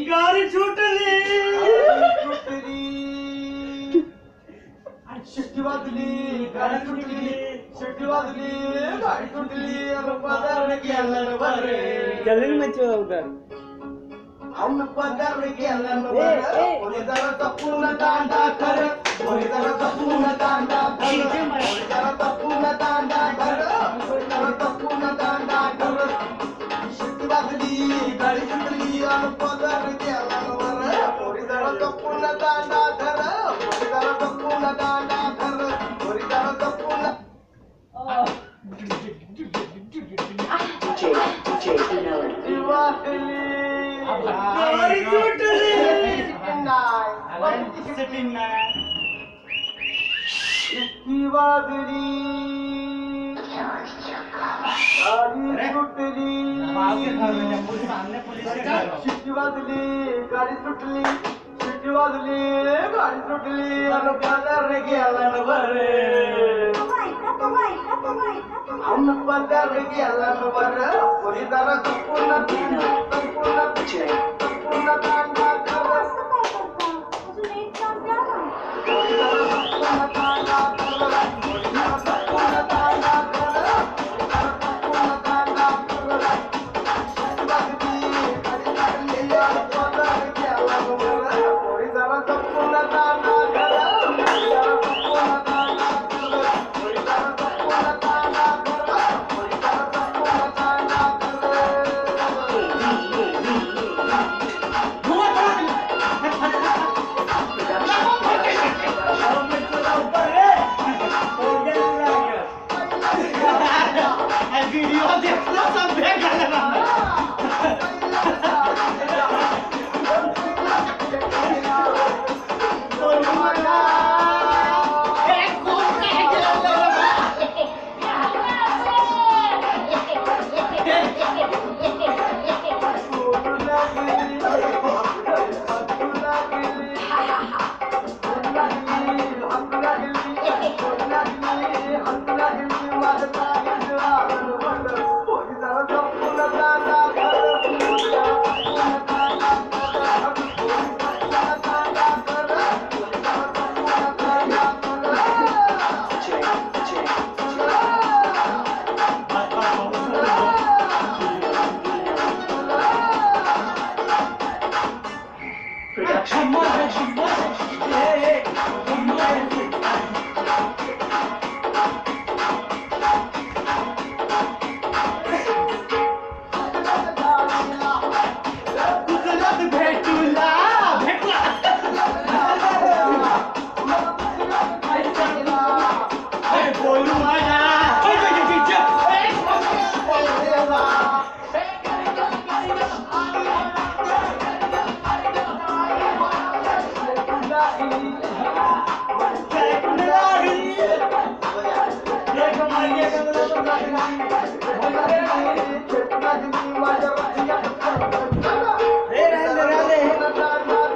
गाडी सुटली शिट्टी वाजली गाडी सुटली शिट्टी वाजली गाडी सुटली पदार गेला बरे चलन मचो उधर हम पदार गेला बरे कोणी जरा तपून दांडा कर कोणी जरा तपून दांडा कर कोणी जरा तपून दांडा कर कोणी जरा तपून दांडा कर शिट्टी वाजली गाडी सुटली पदार गेला बरे कोणी जरा तपून दांडा कर कोणी जरा तपून दांडा गाडी सुटली शिट्टी वाजली गाडी सुटली आणि पदार गेला बरे हम पदार गेला बरे कोणी जरा संपूर्ण दांडा कर माझ्या